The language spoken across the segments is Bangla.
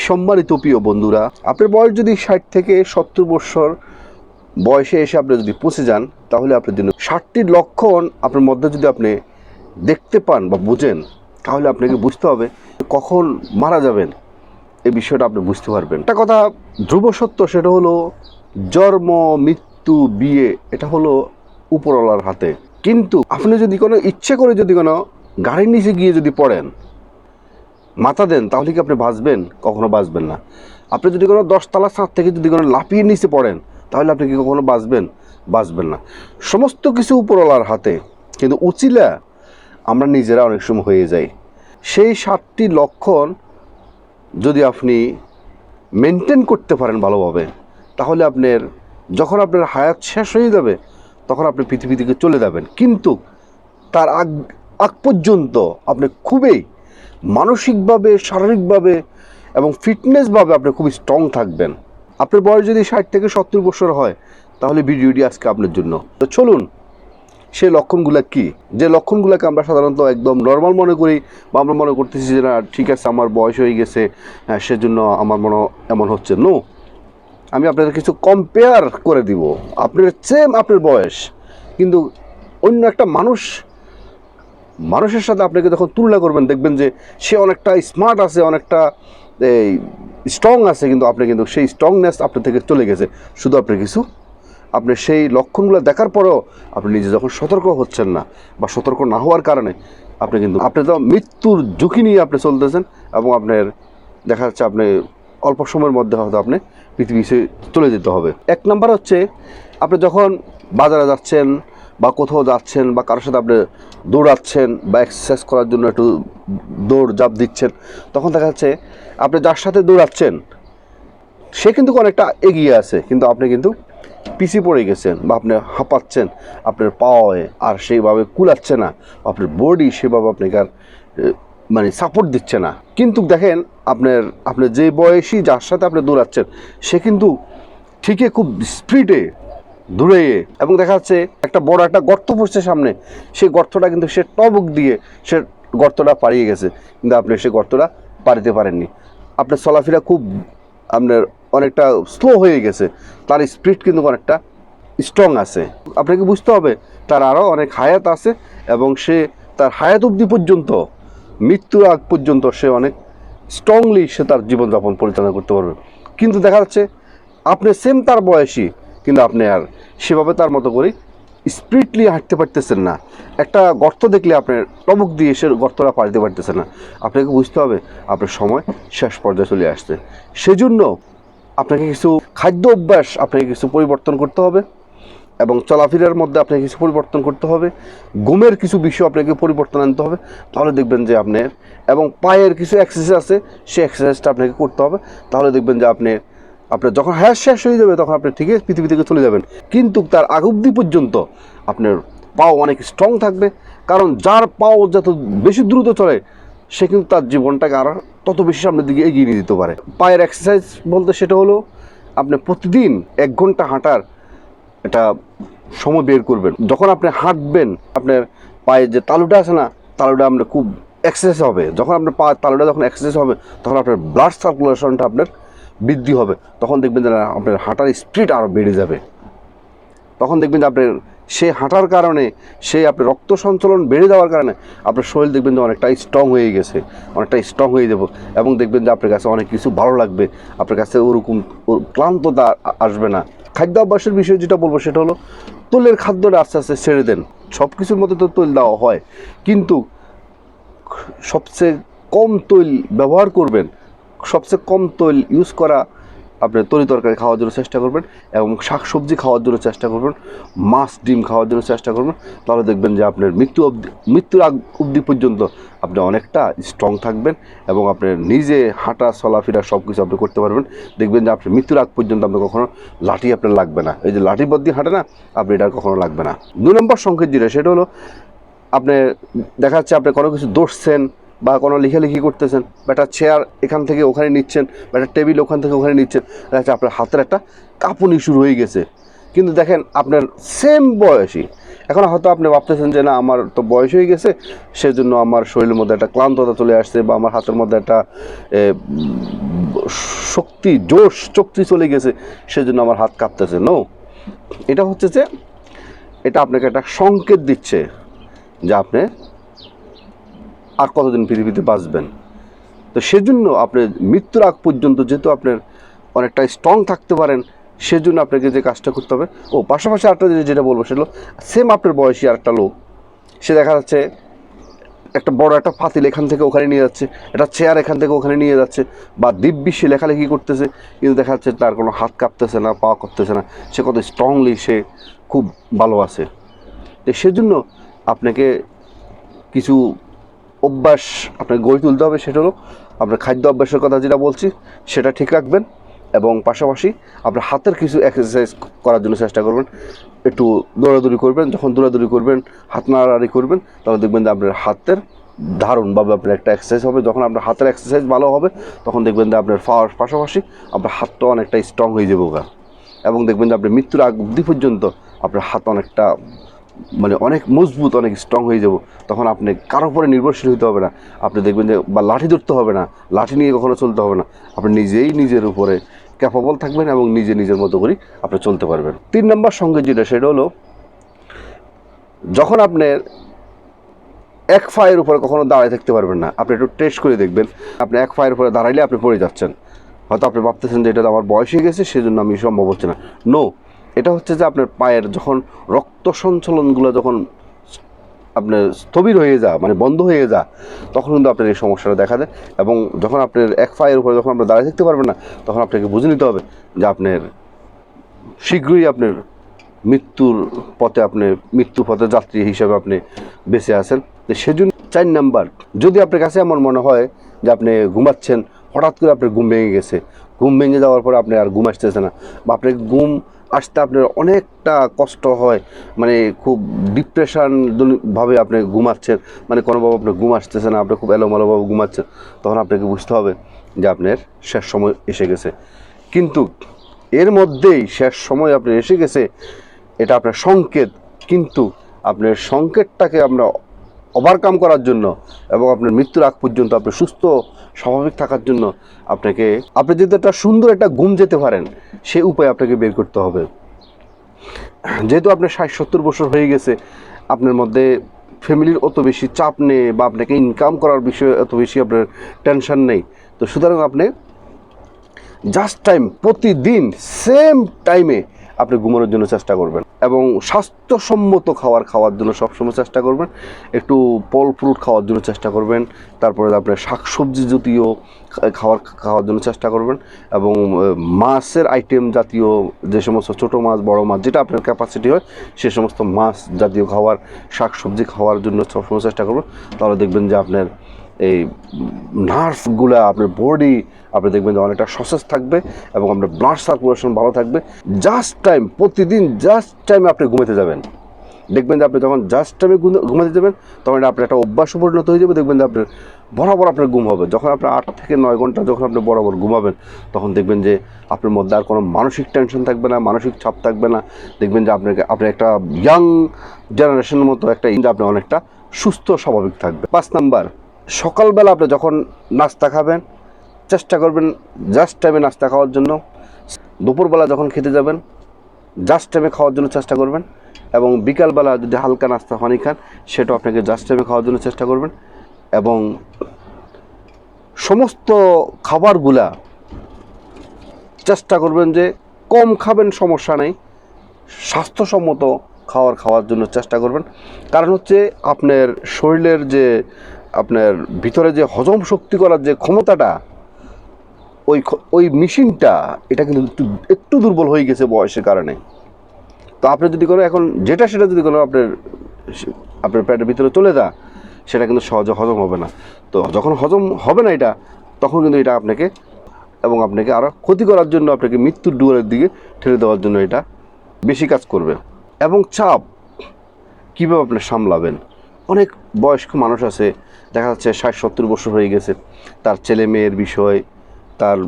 সম্মানিত প্রিয় বন্ধুরা, আপনার বয়স যদি 60 থেকে 70 বছর বয়সে এসে আপনি যদি পৌঁছে যান, তাহলে আপনার জন্য 60টি লক্ষণ আপনার মধ্যে যদি আপনি দেখতে পান বা বুঝেন, তাহলে আপনাকে বুঝতে হবে কখন মারা যাবেন। এই বিষয়টা আপনি বুঝতে পারবেন। একটা কথা ধ্রুব সত্য, সেটা হলো জন্ম, মৃত্যু, বিয়ে, এটা হলো উপরওয়ালার হাতে। কিন্তু আপনি যদি কোনো ইচ্ছে করে যদি কোনো গাড়ির নিচে গিয়ে যদি পড়েন, মাথা দেন, তাহলে কি আপনি বাঁচবেন? কখনো বাঁচবেন না। আপনি যদি কোনো 10 তলা ছাদ থেকে যদি কোনো লাফিয়ে নিচে পড়েন, তাহলে আপনি কি কখনো বাঁচবেন? বাঁচবেন না। সমস্ত কিছু উপরওয়ালার হাতে, কিন্তু উচিলা আমরা নিজেরা অনেক সময় হয়ে যাই। সেই 7টি লক্ষণ যদি আপনি মেনটেন করতে পারেন ভালোভাবে, তাহলে আপনার যখন আপনার হায়াত শেষ হয়ে যাবে, তখন আপনি পৃথিবী থেকে চলে যাবেন। কিন্তু তার আগ পর্যন্ত আপনি খুবই মানসিকভাবে, শারীরিকভাবে এবং ফিটনেসভাবে আপনি খুবই স্ট্রং থাকবেন। আপনার বয়স যদি 60 থেকে 70 বছর হয়, তাহলে ভিডিওটি আজকে আপনার জন্য। তো চলুন, সেই লক্ষণগুলো কি, যে লক্ষণগুলোকে আমরা সাধারণত একদম নর্মাল মনে করি, বা আমরা মনে করতেছি যে না ঠিক আছে, আমার বয়স হয়ে গেছে, সেজন্য আমার মনে এমন হচ্ছে। নো, আমি আপনাদের কিছু কম্পেয়ার করে দিব। আপনার সেম আপনার বয়স, কিন্তু অন্য একটা মানুষের সাথে আপনাকে যখন তুলনা করবেন, দেখবেন যে সে অনেকটা স্মার্ট আছে, অনেকটা স্ট্রং আছে, কিন্তু আপনি কিন্তু সেই স্ট্রংনেস আপনার থেকে চলে গেছে। শুধু আপনার কিছু আপনি সেই লক্ষণগুলো দেখার পরেও আপনি নিজে যখন সতর্ক হচ্ছেন না, বা সতর্ক না হওয়ার কারণে আপনি তো মৃত্যুর ঝুঁকি নিয়ে আপনি চলতেছেন, এবং আপনার দেখা যাচ্ছে আপনি অল্প সময়ের মধ্যে হয়তো আপনি পৃথিবী চলে যেতে হবে। 1 নাম্বার হচ্ছে, আপনি যখন বাজারে যাচ্ছেন বা কোথাও যাচ্ছেন, বা কারোর সাথে আপনি দৌড়াচ্ছেন বা এক্সারসাইজ করার জন্য একটু দৌড় ঝাঁপ দিচ্ছেন, তখন দেখা যাচ্ছে আপনি যার সাথে দৌড়াচ্ছেন সে কিন্তু অনেকটা এগিয়ে আছে, কিন্তু আপনি কিন্তু পিছিয়ে পড়ে গেছেন, বা আপনি হাঁপাচ্ছেন, আপনার পাওয়ায় আর সেইভাবে কুলাচ্ছে না, আপনার বডি সেভাবে আপনাকে আর সাপোর্ট দিচ্ছে না। কিন্তু দেখেন, আপনার যে বয়সী যার সাথে আপনি দৌড়াচ্ছেন, সে কিন্তু ঠিকই খুব স্পিডে দূরে, এবং দেখা যাচ্ছে একটা বড় একটা গর্ত পড়ছে সামনে, সেই গর্তটা কিন্তু সে টবক দিয়ে সে গর্তটা পাড়িয়ে গেছে, কিন্তু আপনি সেই গর্তটা পারিতে পারেননি। আপনার চলাফেরা খুব আপনার অনেকটা স্লো হয়ে গেছে, তার স্পিড কিন্তু অনেকটা স্ট্রং আছে। আপনাকে বুঝতে হবে তার আরও অনেক হায়াত আছে, এবং সে তার হায়াত অবধি পর্যন্ত, মৃত্যুর আগ পর্যন্ত সে অনেক স্ট্রংলি সে তার জীবনযাপন পরিচালনা করতে পারবে। কিন্তু দেখা যাচ্ছে আপনি সেম তার বয়সী, কিন্তু আপনি আর সেভাবে তার মতো করে স্পিডলি হাঁটতে পারতেছেন না। একটা গর্ত দেখলে আপনার টবক দিয়ে সে গর্তটা পাড়িতে পারতেছেন না। আপনাকে বুঝতে হবে আপনার সময় শেষ পর্যায়ে চলে আসছে। সেজন্য আপনাকে কিছু খাদ্য অভ্যাস আপনাকে কিছু পরিবর্তন করতে হবে, এবং চলাফেরার মধ্যে আপনাকে কিছু পরিবর্তন করতে হবে, ঘুমের কিছু বিষয় আপনাকে পরিবর্তন আনতে হবে। তাহলে দেখবেন যে আপনার, এবং পায়ের কিছু এক্সারসাইজ আছে, সেই এক্সারসাইজটা আপনাকে করতে হবে। তাহলে দেখবেন যে আপনার যখন হায়াত শেষ হয়ে যাবে, তখন আপনি ঠিকই পৃথিবী থেকে চলে যাবেন, কিন্তু তার আগ অবধি পর্যন্ত আপনার পাও অনেক স্ট্রং থাকবে। কারণ যার পাও যত বেশি দ্রুত চলে, সে কিন্তু তার জীবনটাকে আরও তত বেশি সামনের দিকে এগিয়ে নিয়ে যেতে পারে। পায়ের এক্সারসাইজ বলতে সেটা হলো, আপনি প্রতিদিন 1 ঘন্টা হাঁটার একটা সময় বের করবেন। যখন আপনি হাঁটবেন, আপনার পায়ে যে তালুটা আছে না, তালুটা আপনার খুব এক্সারসাইজ হবে। যখন আপনার পা তালুটা যখন এক্সারসাইজ হবে, তখন আপনার ব্লাড সার্কুলেশনটা আপনার বৃদ্ধি হবে। তখন দেখবেন যে আপনার হাঁটার স্পিড আরও বেড়ে যাবে। তখন দেখবেন যে আপনার সে হাঁটার কারণে, আপনার রক্ত সঞ্চালন বেড়ে যাওয়ার কারণে আপনার শরীর দেখবেন যে অনেকটা স্ট্রং হয়ে গেছে, অনেকটা স্ট্রং হয়ে যাব, এবং দেখবেন যে আপনার কাছে অনেক কিছু ভালো লাগবে, আপনার কাছে ওরকম ক্লান্ততা আসবে না। খাদ্য অভ্যাসের বিষয়ে যেটা বলবো সেটা হলো, তৈলের খাদ্যটা আস্তে আস্তে ছেড়ে দেন। সব কিছুর মধ্যে তো তৈল দেওয়া হয়, কিন্তু সবচেয়ে কম তৈল ব্যবহার করবেন, সবচেয়ে কম তৈল ইউজ করা আপনি তরি তরকারি খাওয়ার জন্য চেষ্টা করবেন, এবং শাকসবজি খাওয়ার জন্য চেষ্টা করবেন, মাছ ডিম খাওয়ার জন্য চেষ্টা করবেন। তাহলে দেখবেন যে আপনার মৃত্যুর আগ অবধি পর্যন্ত আপনি অনেকটা স্ট্রং থাকবেন, এবং আপনার নিজে হাঁটা চলাফেরা সব কিছু আপনি করতে পারবেন। দেখবেন যে আপনার মৃত্যুর আগ পর্যন্ত আপনার কখনো লাঠি আপনার লাগবে না। এই যে লাঠি পথ দিয়ে হাঁটে না, আপনি এটা কখনো লাগবে না। 2 নম্বর সংকেত যেটা, সেটা হলো, আপনি দেখা যাচ্ছে আপনি কোনো কিছু দৌড়ছেন বা কোনো লেখালেখি করতেছেন, বা একটা চেয়ার এখান থেকে ওখানে নিচ্ছেন, বা একটা টেবিল ওখান থেকে ওখানে নিচ্ছেন, দেখা যাচ্ছে আপনার হাতের একটা কাঁপুনি শুরু হয়ে গেছে। কিন্তু দেখেন আপনার সেম বয়সী, এখন হয়তো আপনি ভাবতেছেন যে না আমার তো বয়স হয়ে গেছে, সেজন্য আমার শরীরের মধ্যে একটা ক্লান্ততা চলে আসছে, বা আমার হাতের মধ্যে একটা শক্তি চলে গেছে, সেজন্য আমার হাত কাঁপতেছে। নো, এটা হচ্ছে যে এটা আপনাকে একটা সংকেত দিচ্ছে যে আপনি আর কতদিন পৃথিবীতে বাঁচবেন। তো সেজন্য আপনি মৃত্যুর আগ পর্যন্ত যেহেতু আপনার অনেকটা স্ট্রং থাকতে পারেন, সেজন্য আপনাকে যে কাজটা করতে হবে। পাশাপাশি আরেকটা যেটা বলবো সেটা সেম আপনার বয়সী আরেকটা লোক, সে দেখা যাচ্ছে একটা বড় একটা পাতিল এখান থেকে ওখানে নিয়ে যাচ্ছে, একটা চেয়ার এখান থেকে ওখানে নিয়ে যাচ্ছে, বা দিব্যি লেখালেখি করতেছে, কিন্তু দেখা যাচ্ছে তার কোনো হাত কাঁপতেছে না, পা করতেছে না, সে কত স্ট্রংলি সে খুব ভালো আছে। তো সেজন্য আপনাকে কিছু অভ্যাস আপনাকে গড়ে তুলতে হবে। সেটা হলো আপনার খাদ্য অভ্যাসের কথা যেটা বলছি সেটা ঠিক রাখবেন, এবং পাশাপাশি আপনার হাতের কিছু এক্সারসাইজ করার জন্য চেষ্টা করবেন। একটু দৌড়াদৌড়ি করবেন, যখন দৌড়াদৌড়ি করবেন, হাত নাড়াড়ি করবেন, তখন দেখবেন যে আপনার হাতের দারুণভাবে আপনার একটা এক্সারসাইজ হবে। যখন আপনার হাতের এক্সারসাইজ ভালো হবে, তখন দেখবেন যে আপনার পাশাপাশি আপনার হাতটা অনেকটা স্ট্রং হয়ে যাবে গা, এবং দেখবেন যে আপনার মৃত্যুর আগ অবধি পর্যন্ত আপনার হাত অনেকটা মানে অনেক মজবুত, অনেক স্ট্রং হয়ে যাব। তখন আপনি কারোর উপরে নির্ভরশীল হতে হবে না, আপনি দেখবেন যে বা লাঠি ধরতে হবে না, লাঠি নিয়ে কখনো চলতে হবে না, আপনি নিজেই নিজের উপরে ক্যাপাবল থাকবেন এবং নিজের মতো করে আপনি চলতে পারবেন। 3 নম্বর সঙ্গে যেটা সেটা হলো, যখন আপনার এক পায়ের উপরে কখনো দাঁড়ায় থাকতে পারবেন না, আপনি একটু টেস্ট করে দেখবেন। আপনি এক পায়ের উপরে দাঁড়াইলে আপনি পড়ে যাচ্ছেন, হয়তো আপনি ভাবতেছেন যে এটা তো আমার বয়স হয়ে গেছে সেজন্য আমি সম্ভব হচ্ছে না। নো, এটা হচ্ছে যে আপনার পায়ের যখন রক্ত সঞ্চালনগুলো যখন আপনার স্থবির হয়ে যা মানে বন্ধ হয়ে যা, তখন কিন্তু আপনার এই সমস্যাটা দেখা দেয়। এবং যখন আপনার এক পায়ের উপরে যখন আপনি দাঁড়িয়ে থাকতে পারবেন না, তখন আপনাকে বুঝে নিতে হবে যে আপনার শীঘ্রই আপনার মৃত্যুর পথে যাত্রী হিসেবে আপনি বেঁচে আছেন। তো সেজন্য 4 নাম্বার, যদি আপনার কাছে এমন মনে হয় যে আপনি ঘুমাচ্ছেন, হঠাৎ করে আপনার ঘুম ভেঙে গেছে, ঘুম ভেঙে যাওয়ার পরে আপনি আর ঘুম আসতেছে না, বা আপনার ঘুম আসতে আপনার অনেকটা কষ্ট হয়, মানে খুব ডিপ্রেশনভাবে আপনি ঘুমাচ্ছেন, মানে কোনোভাবে আপনার ঘুম আসতেছে না, আপনি খুব এলোমেলোভাবে ঘুমাচ্ছেন, তখন আপনাকে বুঝতে হবে যে আপনার শেষ সময় এসে গেছে। কিন্তু এর মধ্যেই শেষ সময় আপনার এসে গেছে, এটা আপনার সংকেত, কিন্তু আপনার সংকেতটাকে আমরা ওভারকাম করার জন্য এবং আপনার মৃত্যুর আগ পর্যন্ত আপনি সুস্থ স্বাভাবিক থাকার জন্য আপনি যদি একটা সুন্দর একটা ঘুম যেতে পারেন, সেই উপায় আপনাকে বের করতে হবে। যেহেতু আপনার 60-70 বছর হয়ে গেছে, আপনার মধ্যে ফ্যামিলির অত বেশি চাপ নেই, বা আপনাকে ইনকাম করার বিষয়ে এত বেশি আপনার টেনশন নেই, তো সুতরাং আপনি জাস্ট টাইম প্রতিদিন সেম টাইমে আপনি ঘুমানোর জন্য চেষ্টা করবেন, এবং স্বাস্থ্যসম্মত খাওয়ার জন্য সবসময় চেষ্টা করবেন। একটু ফল ফ্রুট খাওয়ার জন্য চেষ্টা করবেন, তারপরে আপনার শাকসবজি জাতীয় খাওয়ার জন্য চেষ্টা করবেন, এবং মাছের আইটেম জাতীয় যে সমস্ত ছোটো মাছ, বড় মাছ, যেটা আপনার ক্যাপাসিটি হয়, সে সমস্ত মাছ জাতীয় শাকসবজি খাওয়ার জন্য সবসময় চেষ্টা করবেন। তাহলে দেখবেন যে আপনার এই নার্ভগুলা, আপনার বডি, আপনি দেখবেন যে অনেকটা সতেজ থাকবে, এবং আপনার ব্লাড সার্কুলেশন ভালো থাকবে। প্রতিদিন জাস্ট টাইমে আপনি ঘুমাতে যাবেন, দেখবেন যে আপনি যখন জাস্ট টাইমে ঘুমাতে যাবেন, তখন এটা আপনার একটা অভ্যাসে পরিণত হয়ে যাবে। দেখবেন যে আপনার বরাবর আপনার ঘুম হবে। যখন আপনার 8 থেকে 9 ঘন্টা যখন আপনি বরাবর ঘুমাবেন, তখন দেখবেন যে আপনার মধ্যে আর কোনো মানসিক টেনশন থাকবে না, মানসিক চাপ থাকবে না। দেখবেন যে আপনি একটা ইয়াং জেনারেশনের মতো আপনি অনেকটা সুস্থ স্বাভাবিক থাকবে। 5 নাম্বার, সকালবেলা আপনি যখন নাস্তা খাবেন, চেষ্টা করবেন জাস্ট টাইমে নাস্তা খাওয়ার জন্য। দুপুরবেলা যখন খেতে যাবেন, জাস্ট টাইমে খাওয়ার জন্য চেষ্টা করবেন, এবং বিকালবেলা যদি হালকা নাস্তা পানি খান, সেটাও আপনাকে জাস্ট টাইমে খাওয়ার জন্য চেষ্টা করবেন। এবং সমস্ত খাবারগুলা চেষ্টা করবেন যে কম খাবেন, সমস্যা নেই, স্বাস্থ্যসম্মত খাওয়ার জন্য চেষ্টা করবেন। কারণ হচ্ছে আপনার শরীরের যে আপনার ভিতরে যে হজম শক্তি করার যে ক্ষমতাটা, ওই মেশিনটা এটা কিন্তু একটু দুর্বল হয়ে গেছে বয়সের কারণে। তো আপনি যদি কোনো এখন সেটা যদি কোনো আপনার পেটের ভিতরে চলে যায়, সেটা কিন্তু সহজে হজম হবে না। তো যখন হজম হবে না এটা, তখন কিন্তু এটা আপনাকে আরও ক্ষতি করার জন্য, আপনাকে মৃত্যুর দুয়ারের দিকে ঠেলে দেওয়ার জন্য এটা বেশি কাজ করবে। এবং চাপ কীভাবে আপনি সামলাবেন? অনেক বয়স্ক মানুষ আছে, দেখা যাচ্ছে 60-70 বছর হয়ে গেছে, তার ছেলে মেয়ের বিষয়, তার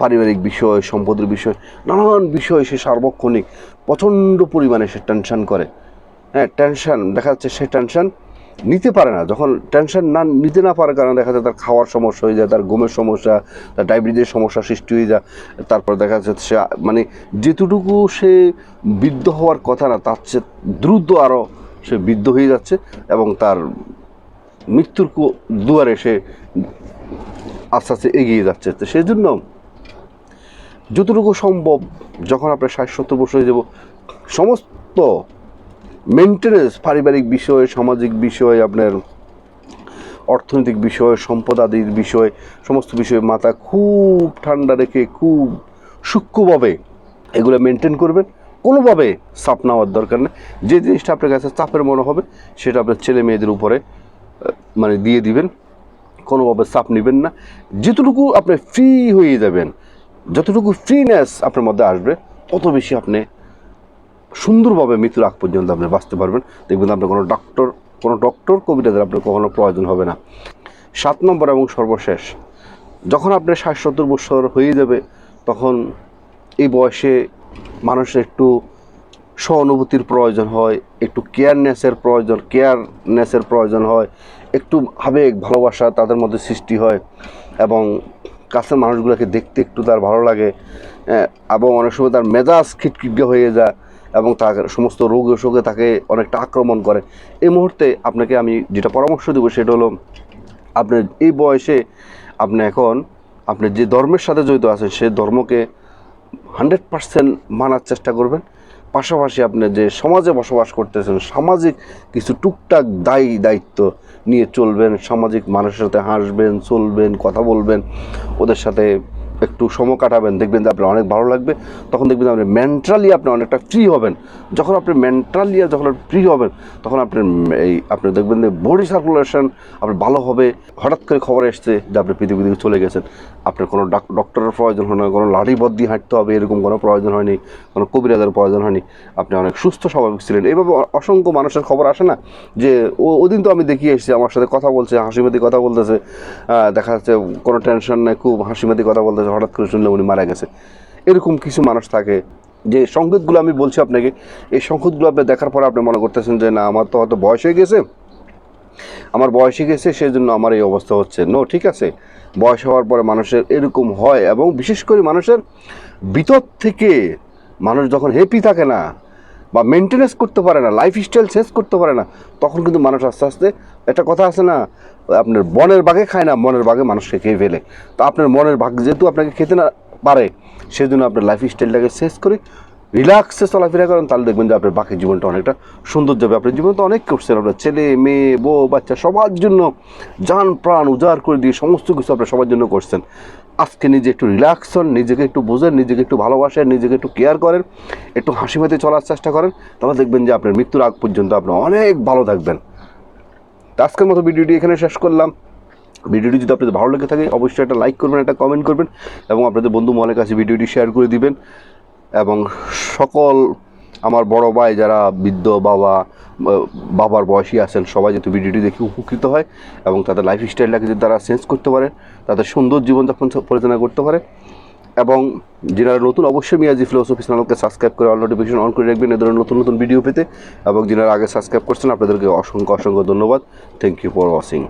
পারিবারিক বিষয়, সম্পদের বিষয়, নানান বিষয় সে সার্বক্ষণিক প্রচণ্ড পরিমাণে সে টেনশন করে। হ্যাঁ, টেনশন দেখা যাচ্ছে সে টেনশন নিতে পারে না। যখন টেনশন নিতে না পারার কারণে দেখা যায় তার খাওয়ার সমস্যা হয়ে যায়, তার ঘুমের সমস্যা, তার ডায়াবেটিসের সমস্যা সৃষ্টি হয়ে যায়। তারপর দেখা যাচ্ছে সে মানে যেটুকু সে বৃদ্ধ হওয়ার কথা না তার চেয়ে দ্রুত আরও সে বৃদ্ধ হয়ে যাচ্ছে এবং তার মৃত্যুর দুয়ারে সে আস্তে আস্তে এগিয়ে যাচ্ছে। তো সেই জন্য যতটুকু সম্ভব যখন আপনার 60-70 বছর হয়ে যাব, সমস্ত মেনটেনেন্স, পারিবারিক বিষয়, সামাজিক বিষয়, আপনার অর্থনৈতিক বিষয়, সম্পদ আদির বিষয়, সমস্ত বিষয়ে মাথা খুব ঠান্ডা রেখে খুব সূক্ষ্মভাবে এগুলো মেনটেন করবেন। কোনোভাবে চাপ নেওয়ার দরকার নেই। যে জিনিসটা আপনার কাছে চাপের মনে হবে সেটা আপনার ছেলে মেয়েদের উপরে মানে দিয়ে দিবেন, কোনোভাবে চাপ নেবেন না। যেতটুকু আপনি ফ্রি হয়ে যাবেন, যতটুকু ফ্রিনেস আপনার মধ্যে আসবে, তত বেশি আপনি সুন্দরভাবে মৃত্যুর আগ পর্যন্ত আপনি বাঁচতে পারবেন। দেখবেন আপনার কোনো ডক্টর কবিরাজের আপনার কখনো প্রয়োজন হবে না। 7 নম্বর এবং সর্বশেষ, যখন আপনার 60-70 বছর হয়ে যাবে, তখন এই বয়সে মানুষের একটু সহানুভূতির প্রয়োজন হয়, একটু কেয়ারনেসের প্রয়োজন হয়, একটু আবেগ ভালোবাসা তাদের মধ্যে সৃষ্টি হয় এবং কাছের মানুষগুলোকে দেখতে একটু তার ভালো লাগে এবং অনেক সময় তার মেজাজ খিটখিটে হয়ে যায় এবং তার সমস্ত রোগ অসুখে তাকে অনেকটা আক্রমণ করে। এই মুহূর্তে আপনাকে আমি যেটা পরামর্শ দেবো সেটা হলো, আপনার এই বয়সে আপনি যে ধর্মের সাথে জড়িত আছেন সেই ধর্মকে 100% মানার চেষ্টা করবেন। পাশাপাশি আপনি যে সমাজে বসবাস করতেছেন, সামাজিক কিছু টুকটাক দায়িত্ব নিয়ে চলবেন। সামাজিক মানুষের সাথে হাসবেন, চলবেন, কথা বলবেন, ওদের সাথে একটু সময় কাটাবেন। দেখবেন যে আপনার অনেক ভালো লাগবে। তখন দেখবেন আপনি মেন্টালি আপনি অনেকটা ফ্রি হবেন। যখন আপনি মেন্টালি যখন ফ্রি হবেন, তখন আপনি দেখবেন যে বডি সার্কুলেশন আপনার ভালো হবে। হঠাৎ করে খবর এসছে যে আপনি পৃথিবী থেকে চলে গেছেন, আপনার কোনো ডক্টরের প্রয়োজন হয় না, কোনো লাঠি বদ্দি হাঁটতে হবে এরকম কোনো প্রয়োজন হয়নি, কোনো কবিরাজের প্রয়োজন হয়নি। আপনি অনেক সুস্থ স্বাভাবিক ছিলেন। এইভাবে অসংখ্য মানুষের খবর আসে না যে ওদিন তো আমি দেখিয়ে এসেছি, আমার সাথে কথা বলছে, হাসিমাতি কথা বলতেছে, দেখা যাচ্ছে কোনো টেনশন নেই, খুব হাসিমাতি কথা বলতেছে, হঠাৎ করে শুনলে উনি মারা গেছে। এরকম কিছু মানুষ থাকে। যে সংকেতগুলো আমি বলছি আপনাকে, এই সংকেতগুলো আপনি দেখার পরে আপনি মনে করতেছেন যে না, আমার তো হয়তো বয়স হয়ে গেছে, সেই জন্য আমার এই অবস্থা হচ্ছে। ঠিক আছে, বয়স হওয়ার পরে মানুষের এরকম হয় এবং বিশেষ করে মানুষের ভিতর থেকে মানুষ যখন হ্যাপি থাকে না বা মেনটেনেন্স করতে পারে না, লাইফস্টাইল চেঞ্জ করতে পারে না, তখন কিন্তু মানুষ আস্তে আস্তে, একটা কথা আছে না, আপনার বনের বাঘে খায় না, মনের বাঘে মানুষকে খেয়ে ফেলে। তো আপনার মনের বাঘ যেহেতু আপনাকে খেতে না পারে, সেই জন্য আপনার লাইফস্টাইলটাকে চেঞ্জ করে রিল্যাক্সে চলাফেরা করেন, তাহলে দেখবেন যে আপনার বাকি জীবনটা অনেকটা সুন্দর যাবে। আপনার জীবন তো অনেক করছেন, আপনার ছেলে মেয়ে বউ বাচ্চা সবার জন্য জান প্রাণ উজাড় করে দিয়ে সমস্ত কিছু আপনার সবার জন্য করছেন। আজকে নিজে একটু রিল্যাক্স হন, নিজেকে একটু বোঝেন, নিজেকে একটু ভালোবাসেন, নিজেকে একটু কেয়ার করেন, একটু হাসিমাতে চলার চেষ্টা করেন, তাহলে দেখবেন যে আপনার মৃত্যুর আগ পর্যন্ত আপনি অনেক ভালো থাকবেন। আজকের মতো ভিডিওটি এখানে শেষ করলাম। ভিডিওটি যদি আপনাদের ভালো লেগে থাকে অবশ্যই একটা লাইক করবেন, একটা কমেন্ট করবেন এবং আপনাদের বন্ধু মহলের কাছে ভিডিওটি শেয়ার করে দিবেন। এবং সকল আমার বড় ভাই যারা বৃদ্ধ বাবার বয়সী আছেন, সবাই যাতে ভিডিওটি দেখে উপকৃত হয় এবং তাদের লাইফস্টাইলটাকে যদি তারা চেঞ্জ করতে পারে, তাদের সুন্দর জীবনযাপন পরিচালনা করতে পারে। এবং যারা নতুন, অবশ্যই মিয়াজি ফিলোসফি চ্যানেলকে সাবস্ক্রাইব করে অল নোটিফিকেশন অন করে রাখবেন এই ধরনের নতুন নতুন ভিডিও পেতে। এবং যারা আগে সাবস্ক্রাইব করছেন আপনাদেরকে অসংখ্য ধন্যবাদ। Thank you for watching.